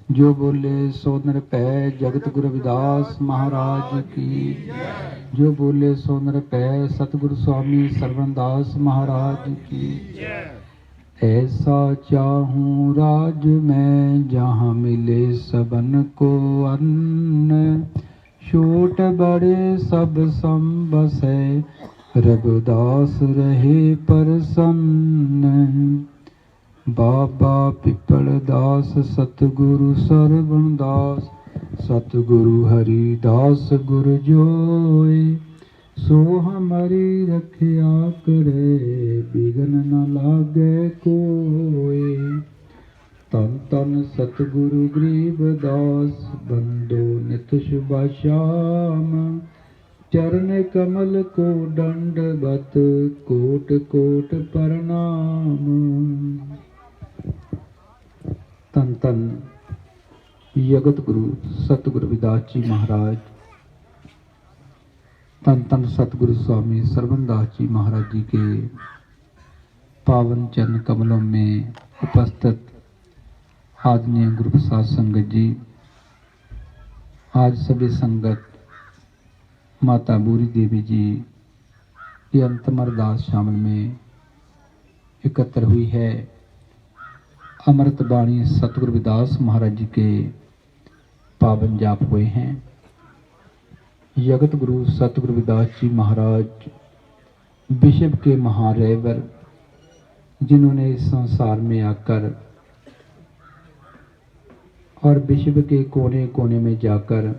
जो बोले सो नर पै जगत गुरु रविदास महाराज की। जो बोले सो नर पै सतगुरु स्वामी सरवणदास महाराज की। ऐसा चाहूँ राज में जहाँ मिले सबन को अन्न, छोट बड़े सब सम बसे रविदास रहे प्रसन्न। बाबा पिपल दास सतगुरु सरवणदास, सतगुरु हरिदास गुरु जोय। सो हमारी रखिया करे बिघन न लागे कोय। तन तन सतगुरु गरीबदास, बंदो नित शुभ श्याम। चरण कमल को दंडवत, कोट कोट प्रणाम। तन तन जगत गुरु सतगुरु रविदास जी महाराज, तन तन सतगुरु स्वामी सरवणदास जी महाराज जी के पावन चरण कमलों में उपस्थित आदरणीय गुरु प्रसाद संगत जी, आज सभी संगत माता बूरी देवी जी की अंतिम अरदास शामिल में एकत्र हुई है। अमृत बाणी सतगुरु रविदास महाराज जी के पावन जाप हुए हैं। जगत गुरु सतगुरु रविदास जी महाराज विश्व के महारैवर, जिन्होंने इस संसार में आकर और विश्व के कोने कोने में जाकर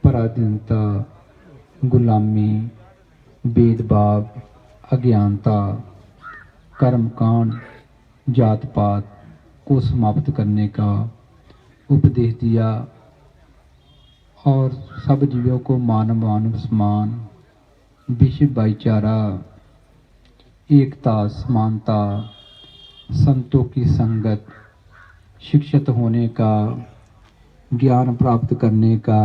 पराधीनता, गुलामी, भेदभाव, अज्ञानता, कर्मकांड, जात पात को समाप्त करने का उपदेश दिया और सब जीवों को मानव मानव समान, विश्व भाईचारा, एकता, समानता, संतों की संगत, शिक्षित होने का, ज्ञान प्राप्त करने का,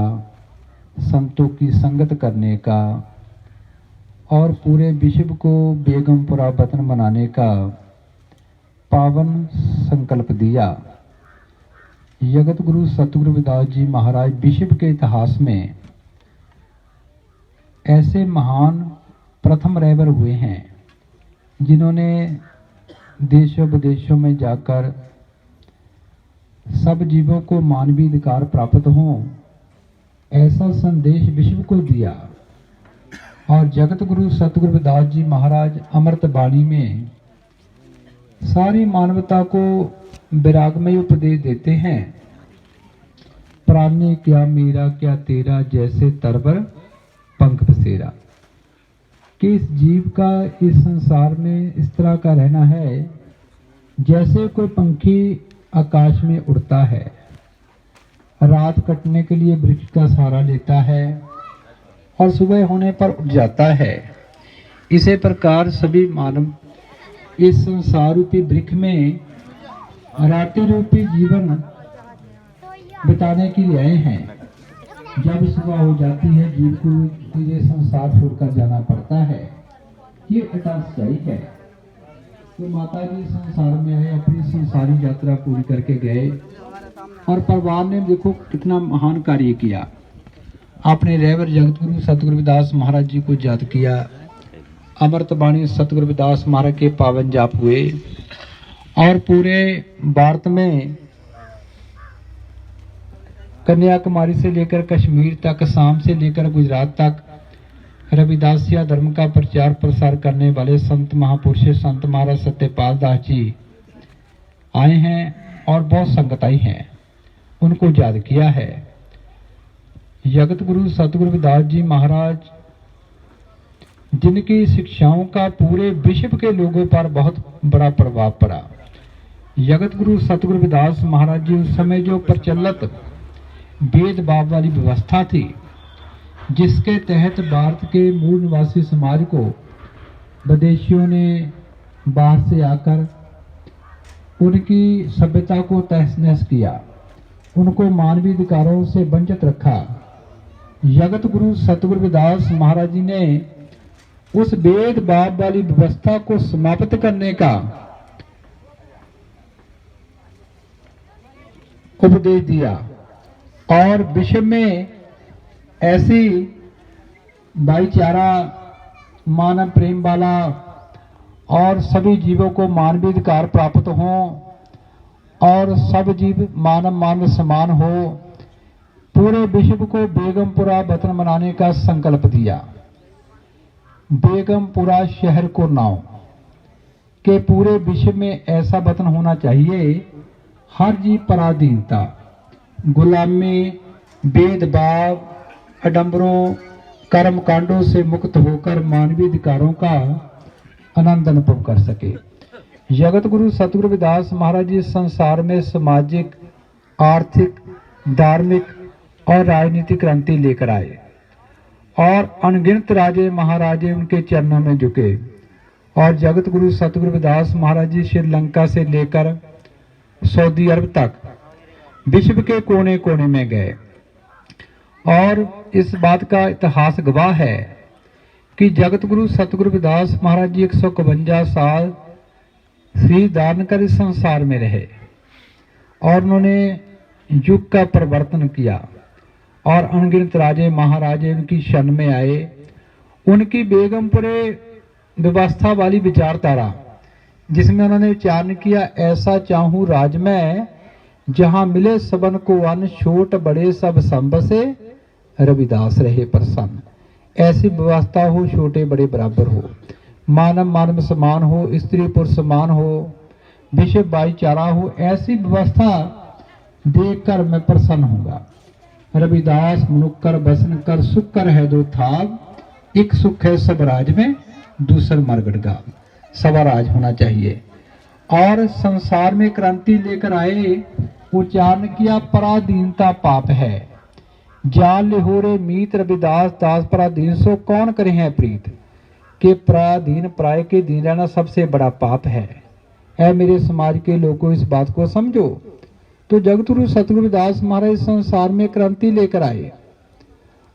संतों की संगत करने का और पूरे विश्व को बेगमपुरा वतन बनाने का पावन संकल्प दिया। जगत गुरु सतगुरु रविदास जी महाराज विश्व के इतिहास में ऐसे महान प्रथम रैवर हुए हैं, जिन्होंने देशों विदेशों में जाकर सब जीवों को मानवीय अधिकार प्राप्त हो, ऐसा संदेश विश्व को दिया। और जगत गुरु सतगुरु रविदास जी महाराज अमृत बाणी में सारी मानवता को विरागमय उपदेश देते हैं। प्राणी क्या मेरा क्या तेरा, जैसे तरवर पंख पसेरा। कि इस जीव का इस संसार में इस तरह का रहना है जैसे कोई पंखी आकाश में उड़ता है, रात कटने के लिए वृक्ष का सहारा लेता है और सुबह होने पर उठ जाता है। इसी प्रकार सभी मानव इस संसार रूपी वृक्ष में रात्रि रूपी जीवन बिताने के लिए आए हैं। जब सुबह हो जाती है, जीव को ये संसार छोड़कर जाना पड़ता है। ये अटल सच्चाई है। तो माता जी संसार में आए, अपनी संसारी यात्रा पूरी करके गए और परिवार ने देखो कितना महान कार्य किया। आपने रैवर जगत गुरु सतगुरु रविदास महाराज जी को याद किया। अमृत बाणी सतगुरु रविदास महाराज के पावन जाप हुए और पूरे भारत में कन्याकुमारी से लेकर कश्मीर तक, शाम से लेकर गुजरात तक रविदासिया धर्म का प्रचार प्रसार करने वाले संत महापुरुष संत महाराज सत्यपाल दास जी आए हैं और बहुत संगत आई हैं, उनको याद किया है। जगत गुरु सतगुरु रविदास जी महाराज, जिनकी शिक्षाओं का पूरे विश्व के लोगों पर बहुत बड़ा प्रभाव पड़ा। जगत गुरु सतगुरु रविदास महाराज जी उस समय जो प्रचलित भेदभाव वाली व्यवस्था थी, जिसके तहत भारत के मूल निवासी समाज को विदेशियों ने बाहर से आकर उनकी सभ्यता को तहस नहस किया, उनको मानवीय अधिकारों से वंचित रखा। जगत गुरु सतगुरु रविदास महाराज जी ने उस भेदभाव वाली व्यवस्था को समाप्त करने का उपदेश दिया और विश्व में ऐसी भाईचारा, मानव प्रेम वाला और सभी जीवों को मानवीय अधिकार प्राप्त हों और सब जीव मानव समान हो, पूरे विश्व को बेगमपुरा वतन बनाने का संकल्प दिया। बेगमपुरा शहर को नाव के पूरे विश्व में ऐसा वतन होना चाहिए, हर जीव पराधीनता, गुलामी, भेदभाव, आडंबरों, कर्म कांडों से मुक्त होकर मानवीय अधिकारों का आनंद अनुभव कर सके। जगत गुरु सतगुरु रविदास महाराज जी संसार में सामाजिक, आर्थिक, धार्मिक और राजनीतिक क्रांति लेकर आए और अनगिनत राजे महाराजे उनके चरणों में झुके और जगत गुरु सतगुरु रविदास महाराज जी श्रीलंका से लेकर सऊदी अरब तक विश्व के कोने कोने में गए और इस बात का इतिहास गवाह है कि जगत गुरु सतगुरु रविदास महाराज जी 152 साल श्री धारण कर इस संसार में रहे और उन्होंने युग का परिवर्तन किया और अनगिनत राजे महाराजे उनकी शरण में आए। उनकी बेगमपुरे व्यवस्था वाली विचारधारा, जिसमें उन्होंने उच्चारण किया, ऐसा चाहूं राज में जहां मिले सबन को अन्न, छोट बड़े सब संब से रविदास रहे प्रसन्न। ऐसी व्यवस्था हो, छोटे बड़े बराबर हो, मानव समान हो, स्त्री पुरुष समान हो, विश्व भाईचारा हो, ऐसी व्यवस्था देखकर मैं प्रसन्न होगा। रविदास मनुक्कर बसन कर सुख कर है दो थाव, एक सुख है सब राज में, दूसर मरगड़गा। सवा राज होना चाहिए और संसार में क्रांति लेकर आए। उच्चारण किया, पराधीनता पाप है, जान लिहोरे मीत, रविदास दास पराधीन सो कौन करे हैं प्रीत। के पराधीन पराये के दीन रहना सबसे बड़ा पाप है। ऐ मेरे समाज के लोगों, इस बात को समझो। तो जगत गुरु सतगुरु रविदास महाराज संसार में क्रांति लेकर आए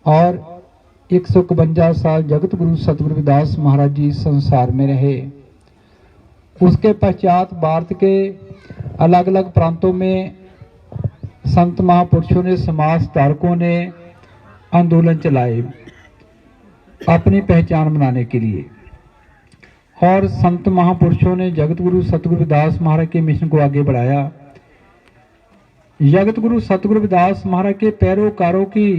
और 152 साल जगत गुरु सतगुरु रविदास महाराज जी संसार में रहे। उसके पश्चात भारत के अलग अलग प्रांतों में संत महापुरुषों ने, समाज सुधारकों ने आंदोलन चलाए अपनी पहचान बनाने के लिए और संत महापुरुषों ने जगत गुरु सतगुरु रविदास महाराज के मिशन को आगे बढ़ाया। जगत गुरु सतगुरु रविदास महाराज के पैरोकारों की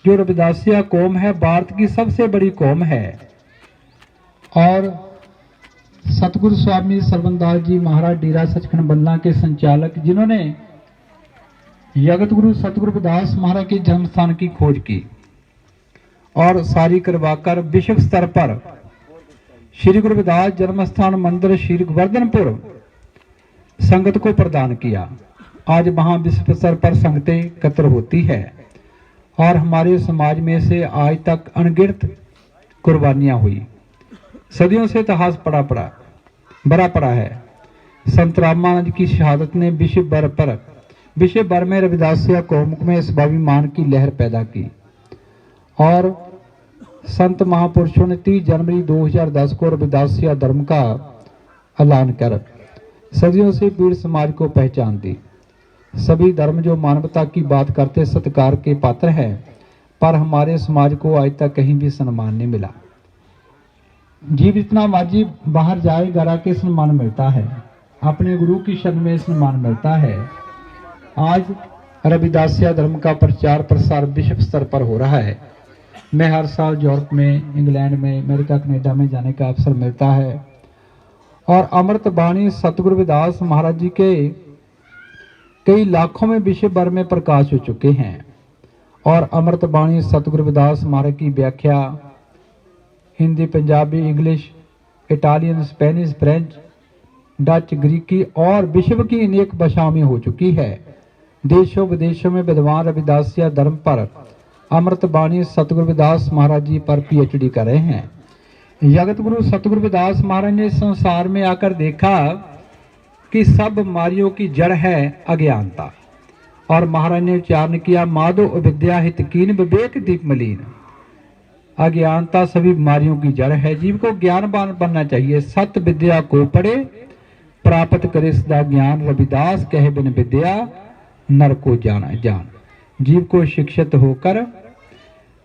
जो रविदासिया कौम है, भारत की सबसे बड़ी कौम है और सतगुरु स्वामी सरवनदास जी महाराज डेरा सचखंड बल्ला के संचालक, जिन्होंने जगत गुरु सतगुरु रविदास महाराज के जन्म स्थान की खोज की और सारी करवाकर विश्व स्तर पर श्री गुरु रविदास जन्म स्थान मंदिर श्री गोवर्धनपुर संगत को प्रदान किया। आज वहां विश्व स्तर पर संगतें एकत्र होती है और हमारे समाज में से आज तक अनगिनत कुर्बानियां हुई। सदियों से इतिहास बड़ा पड़ा है। संत रामानंद की शहादत ने विश्व भर में रविदासिया कौम में स्वाभिमान की लहर पैदा की और संत महापुरुषों ने 30 जनवरी 2010 को रविदासिया धर्म का ऐलान कर सदियों से पीड़ित समाज को पहचान दी। सभी धर्म जो मानवता की बात करते सत्कार के पात्र हैं, पर हमारे समाज को आज तक कहीं भी सम्मान नहीं मिला। जीव इतना माजी बाहर जाए गरा के सम्मान मिलता है, अपने गुरु की शरण में सम्मान मिलता है। आज रविदासिया धर्म का प्रचार प्रसार विश्व स्तर पर हो रहा है। मैं हर साल यूरोप में, इंग्लैंड में, अमेरिका, कनाडा में जाने का अवसर मिलता है और अमृत बाणी सतगुरु रविदास महाराज जी के कई लाखों में विश्व भर में प्रकाश हो चुके हैं और अमृत बाणी सतगुरु रविदास महाराज की व्याख्या Hindi, Punjabi, English, Italian, Spanish, French, Dutch, ग्रीकी और विश्व की अनेक भाषाओं में हो चुकी है। देशों विदेशों में विद्वान रविदासिया धर्म पर अमृत बाणी सतगुरु रविदास महाराज जी पर PhD कर रहे हैं। जगत गुरु सतगुरु रविदास महाराज ने संसार में आकर देखा कि सब बीमारियों की जड़ है अज्ञानता और महाराज ने उच्चारण किया, माधो अविद्या हित कीन विवेक दीप मलीन। अज्ञानता सभी बीमारियों की जड़ है। जीव को ज्ञानवान बनना चाहिए। सत्य विद्या को पढ़े प्राप्त करे सदा ज्ञान, रविदास कहे बिन विद्या नर को जाना जान। जीव को शिक्षित होकर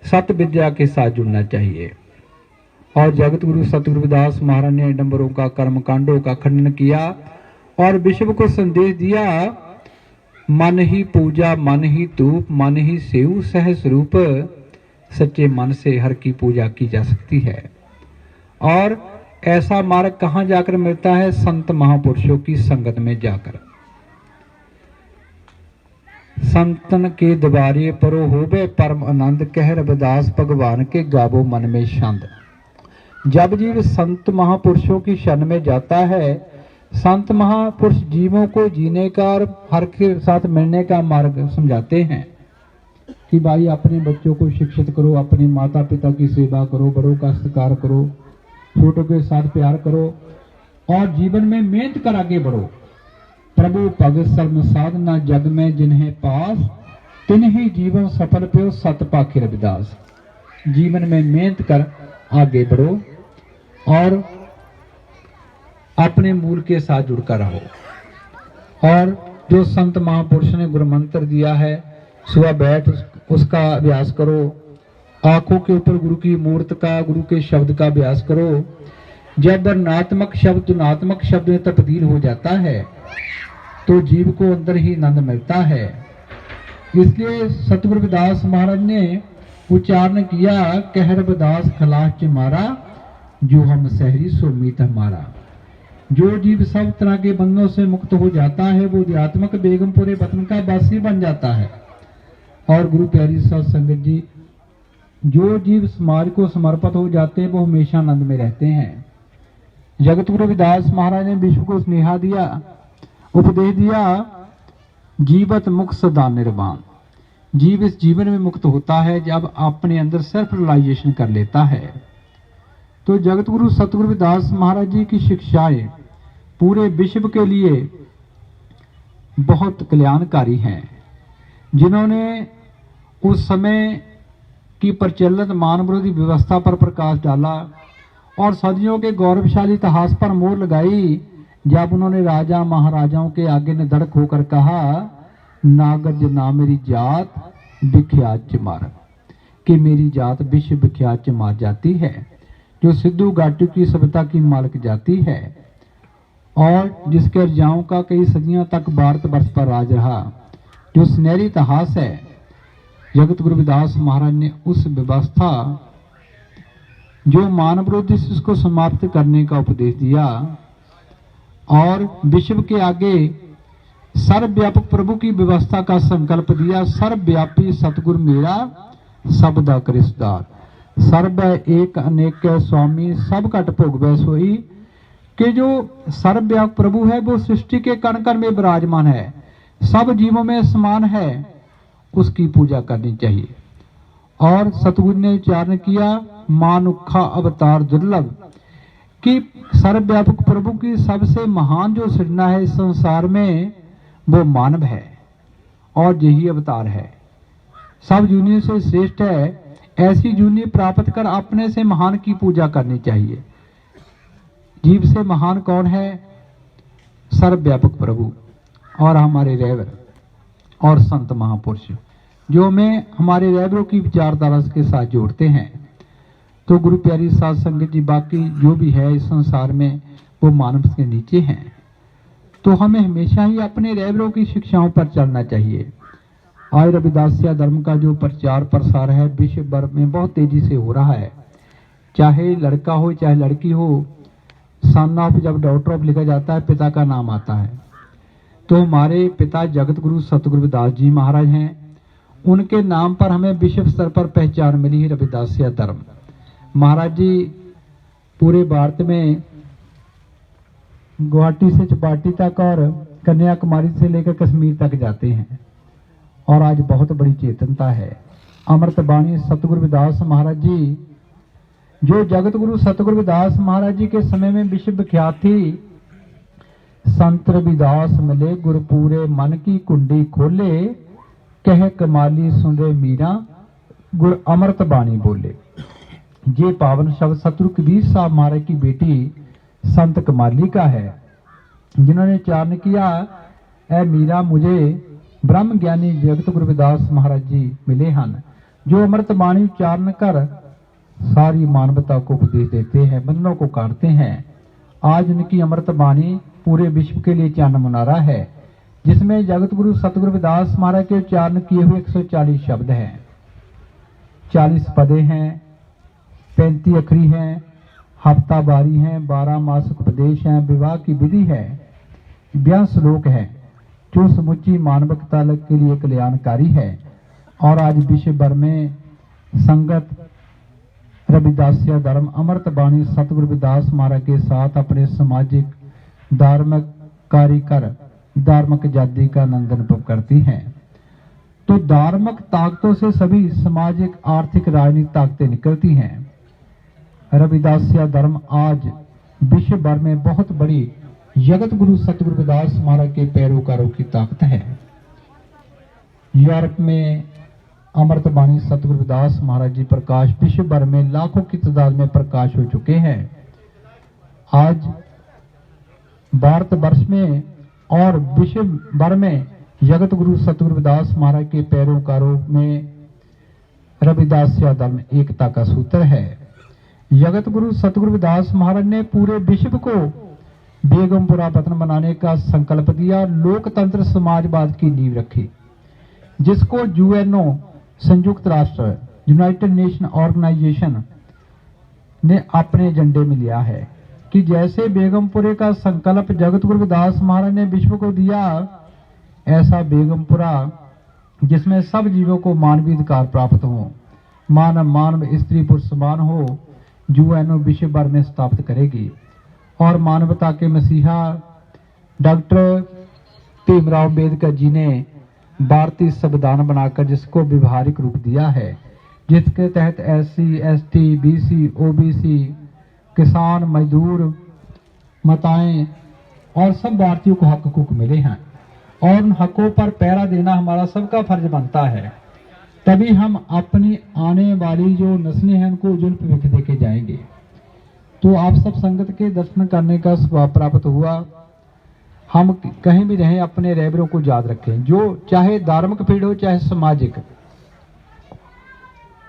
सत विद्या के साथ जुड़ना चाहिए। और जगत गुरु सतगुरु रविदास महाराज ने डंबरों का, कर्म कांडों का खंडन किया और विश्व को संदेश दिया, मन ही पूजा, मन ही धूप, मन ही सेव सहस रूप। सच्चे मन से हर की पूजा की जा सकती है। और ऐसा मार्ग कहाँ जाकर मिलता है? संत महापुरुषों की संगत में जाकर। संतन के द्वारे परो होवे परम आनंद, कह रविदास भगवान के गावो मन में छंद। जब जीव संत महापुरुषों की शरण में जाता है, संत महापुरुष जीवों को जीने का और हर के साथ मिलने का मार्ग समझाते हैं कि भाई अपने बच्चों को शिक्षित करो, अपने माता पिता की सेवा करो, बड़ों का सत्कार करो, छोटों के साथ प्यार करो और जीवन में मेहनत कर आगे बढ़ो। प्रभु भगत सर्व साधना जग में जिन्हें पास, तिन्हीं जीवन सफल पे सत पाखे रविदास। जीवन में मेहनत कर आगे बढ़ो और अपने मूल के साथ जुड़कर रहो। और जो संत महापुरुष ने गुरु मंत्र दिया है, सुबह बैठ उसका अभ्यास करो। आंखों के ऊपर गुरु की मूर्त का, गुरु के शब्द का अभ्यास करो। जब वर्णात्मक शब्द गुणात्मक शब्द में तब्दील हो जाता है तो जीव को अंदर ही आनंद मिलता है। इसलिए सतगुरु रविदास महाराज ने उच्चारण किया, कह रविदास खलास मारा, जो हम सहरी सो मीत हमारा। जो जीव सब तरह के बंधनों से मुक्त हो जाता है वो आध्यात्मिक बेगमपुरे वतन का वासी बन जाता है। और गुरु प्यारी साध संगत जी, जो जीव समाज को समर्पित हो जाते हैं वो हमेशा आनंद में रहते हैं। जगत गुरु रविदास महाराज ने विश्व को स्नेहा दिया, उपदेश दिया, जीवत मुक्त सदा निर्वाण। जीव इस जीवन में मुक्त होता है जब अपने अंदर सेल्फ रियलाइजेशन कर लेता है। तो जगत गुरु सतगुरु रविदास महाराज जी की शिक्षाएं पूरे विश्व के लिए बहुत कल्याणकारी हैं, जिन्होंने उस समय की प्रचलित मान विरोधी व्यवस्था पर प्रकाश डाला और सदियों के गौरवशाली इतिहास पर मोहर लगाई। जब उन्होंने राजा महाराजाओं के आगे निधड़क होकर कहा, नागज ना मेरी जात विख्यात चमार, कि मेरी जात विश्व विख्यात चमार जाती है, जो सिद्धू घाटी की सभ्यता की मालिक जाती है और जिसके राजाओं का कई सदियों तक भारतवर्ष पर राज रहा, जो सुनहरी इतिहास है। जगत गुरु रविदास महाराज ने उस व्यवस्था जो मानव विरोधी उसको समाप्त करने का उपदेश दिया और विश्व के आगे सर्वव्यापक प्रभु की व्यवस्था का संकल्प दिया। सर्वव्यापी सतगुरु मेरा सबदा करिश्तार, सर्व एक अनेक स्वामी सब घट भोगवै सोई। कि जो सर्वव्यापक प्रभु है वो सृष्टि के कण कण में विराजमान है, सब जीवों में समान है, उसकी पूजा करनी चाहिए। और सतगुरु ने उच्चारण किया, मानुखा अवतार दुर्लभ, कि सर्वव्यापक प्रभु की सबसे महान जो सृजना है इस संसार में वो मानव है और यही अवतार है, सब जूनियों से श्रेष्ठ है। ऐसी जूनी प्राप्त कर अपने से महान की पूजा करनी चाहिए। जीव से महान कौन है? सर्वव्यापक प्रभु और हमारे रैवर और संत महापुरुष, जो हमें हमारे रैवरों की विचारधारा के साथ जोड़ते हैं। तो गुरु प्यारी साध संगत जी, बाकी जो भी है इस संसार में वो मानव के नीचे हैं। तो हमें हमेशा ही अपने रैवरों की शिक्षाओं पर चलना चाहिए। आज रविदासिया धर्म का जो प्रचार प्रसार है विश्व भर में बहुत तेजी से हो रहा है। चाहे लड़का हो चाहे लड़की हो, सन ऑफ जब डॉटर ऑफ लिखा जाता है पिता का नाम आता है। तो हमारे पिता जगत गुरु सतगुरु रविदास जी महाराज हैं, उनके नाम पर हमें विश्व स्तर पर पहचान मिली है रविदासिया धर्म। महाराज जी पूरे भारत में गुवाहाटी से चौपाटी तक और कन्याकुमारी से लेकर कश्मीर तक जाते हैं और आज बहुत बड़ी चेतनता है। अमृत बाणी सतगुरु रविदास महाराज जी, जो जगत गुरु सतगुरु रविदास महाराज जी के समय में विश्व विख्यात थी। संत रविदास मिले गुरपूरे मन की कुंडी खोले, कह कमाली सुने मीरा गुर अमृत बाणी बोले। ये पावन शब्द सतगुरु कबीर साहब महाराज की बेटी संत कमाली का है, जिन्होंने उच्चारण किया, ऐ मीरा मुझे ब्रह्म ज्ञानी जगत गुरु रविदास महाराज जी मिले हैं, जो अमृत बाणी उच्चारण कर सारी मानवता को उपदेश देते हैं, बंधनों को काटते हैं। आज उनकी अमृत बाणी पूरे विश्व के लिए चांद मुनारा है, जिसमें जगत गुरु सतगुरु रविदास महाराज के उच्चारण किए हुए 140 शब्द हैं, 40 पदे हैं, 35 अखरी हैं, हफ्ता बारी हैं, 12 मासिक उपदेश हैं, विवाह की विधि है, 42 श्लोक है, जो समुची मानवता के लिए कल्याणकारी है। और आज विश्व भर में संगत रविदासिया धर्म अमृत बाणी सतगुरु रविदास महाराज के साथ अपने सामाजिक धार्मिक कार्य कर धार्मिक आजादी का आनंद अनुभव करती हैं। तो धार्मिक ताकतों से सभी सामाजिक आर्थिक राजनीतिक ताकतें निकलती हैं। रविदासिया धर्म आज विश्व भर में बहुत बड़ी जगत गुरु सतगुरु रविदास महाराज के पैरोकारों की ताकत है। यूरोप में अमृत बाणी सतगुरु रविदास महाराज जी प्रकाश विश्व भर में लाखों की तादाद में प्रकाश हो चुके हैं। आज भारतवर्ष में और विश्व भर में जगत गुरु सतगुरु रविदास महाराज के पैरोकारों में रविदासिया धर्म एकता का सूत्र है। जगत गुरु सतगुरु रविदास महाराज ने पूरे विश्व को बेगमपुरा वतन बनाने का संकल्प दिया, लोकतंत्र समाजवाद की नींव रखी, जिसको यूएनओ संयुक्त राष्ट्र यूनाइटेड नेशन ऑर्गेनाइजेशन ने अपने एजेंडे में लिया है कि जैसे बेगमपुरे का संकल्प जगत गुरु रविदास महाराज ने विश्व को दिया, ऐसा बेगमपुरा जिसमें सब जीवों को मानवीय अधिकार प्राप्त हो, मानव स्त्री पुरुष समान हो, यूएनओ विश्व भर में स्थापित करेगी। और मानवता के मसीहा डॉक्टर भीमराव अंबेडकर जी ने भारतीय संविधान बनाकर जिसको व्यवहारिक रूप दिया है, जिसके तहत SC, ST, BC, OBC, किसान, मजदूर, माताएं और सब भारतीयों को हक हकूक मिले हैं, और उन हकों पर पहरा देना हमारा सबका फर्ज बनता है। तभी हम अपनी आने वाली जो नस्लें हैं उनको उज्जवल भविष्य देके जाएंगे। तो आप सब संगत के दर्शन करने का सौभाग्य प्राप्त हुआ। हम कहीं भी रहें अपने रहबरों को याद रखें, जो चाहे धार्मिक पीढ़ हो, चाहे सामाजिक,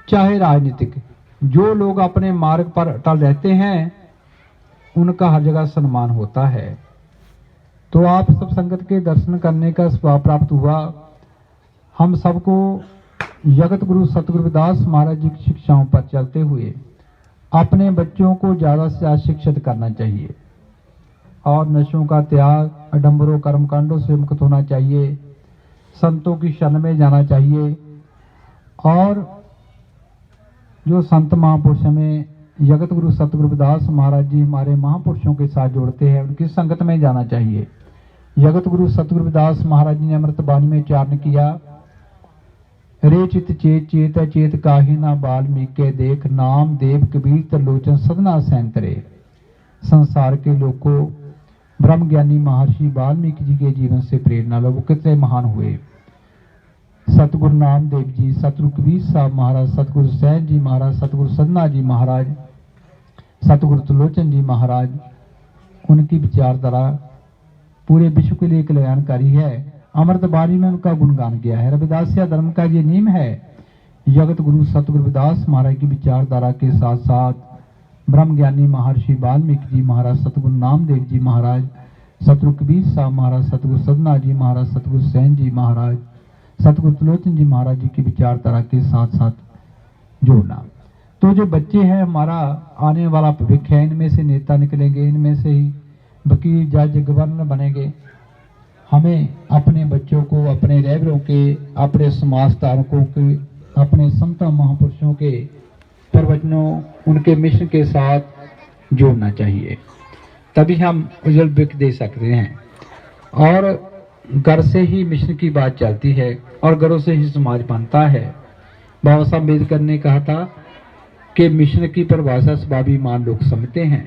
चाहे राजनीतिक, जो लोग अपने मार्ग पर अटल रहते हैं उनका हर जगह सम्मान होता है। तो आप सब संगत के दर्शन करने का सौभाग्य प्राप्त हुआ। हम सबको जगत गुरु सतगुरु रविदास महाराज जी की शिक्षाओं पर चलते हुए अपने बच्चों को ज्यादा से ज्यादा शिक्षित करना चाहिए, और नशों का त्याग, अडंबरों कर्मकांडों से मुक्त होना चाहिए, संतों की शरण में जाना चाहिए। और जो संत महापुरुष में जगत गुरु सतगुरु रविदास महाराज जी हमारे महापुरुषों के साथ जोड़ते हैं, उनकी संगत में जाना चाहिए। जगत गुरु सतगुरु रविदास महाराज जी ने अमृत बाणी में उच्चारण किया, रे चित चेत चेत चेत काहि ना वाल्मीकि देख, नाम देव कबीर त्रिलोचन सदना सैंतरे। संसार के लोग को ब्रह्म ज्ञानी महर्षि वाल्मीकि जी के जीवन से प्रेरणा लो, वो कितने महान हुए। सतगुरु नामदेव जी, सतगुरु कबीर साहब महाराज, सतगुरु सैन जी महाराज, सतगुरु सदना जी महाराज, सतगुरु त्रिलोचन जी महाराज, उनकी विचारधारा पूरे विश्व के लिए कल्याणकारी है। अमृत बाणी में उनका गुणगान किया है। रविदासिया धर्म का ये नियम है, जगत गुरु सतगुरु रविदास महाराज की विचारधारा के साथ साथ ब्रह्म ज्ञानी महर्षि वाल्मीकि जी महाराज, सतगुरु नामदेव जी महाराज, सतगुरु कबीर साहब महाराज, सतगुरु सदना जी महाराज, सतगुरु सैन जी महाराज, सतगुरु त्रिलोचन जी महाराज जी की विचारधारा के साथ साथ जोड़ना। तो जो बच्चे हैं हमारा आने वाला भविष्य है, इनमें से नेता निकलेंगे, इनमें से ही वकील, जज, गवर्नर बनेंगे। हमें अपने बच्चों को अपने रहबरों के, अपने समाज धारकों के, अपने संत महापुरुषों के प्रवचनों, उनके मिशन के साथ जोड़ना चाहिए, तभी हम उज्जवल भविष्य दे सकते हैं। और घर से ही मिशन की बात चलती है और घरों से ही समाज बनता है। बाबा साहब अम्बेडकर ने कहा था कि मिशन की परिभाषा स्वाभिमान लोग समझते हैं,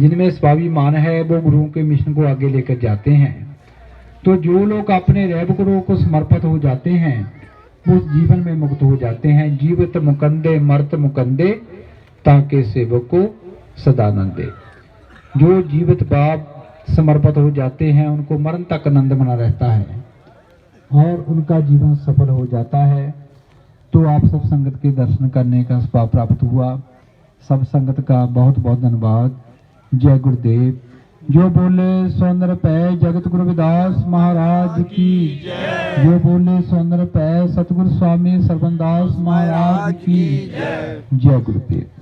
जिनमें स्वाभिमान है वो गुरुओं के मिशन को आगे लेकर जाते हैं। तो जो लोग अपने रहबरों को समर्पित हो जाते हैं वो जीवन में मुक्त हो जाते हैं। जीवित मुकंदे मर्त मुकंदे ताके सेवक को सदानंद दे। जो जीवित बाप समर्पित हो जाते हैं उनको मरण तक आनंद बना रहता है। और उनका जीवन सफल हो जाता है। तो आप सब संगत के दर्शन करने का सौभाग्य प्राप्त हुआ। सब संगत का बहुत बहुत धन्यवाद। जय गुरुदेव। जो बोले सो नर पै जगत गुरु रविदास महाराज की जय। जो बोले सो नर पै सतगुरु स्वामी सरबंदास महाराज की जय। जय गुरुदेव।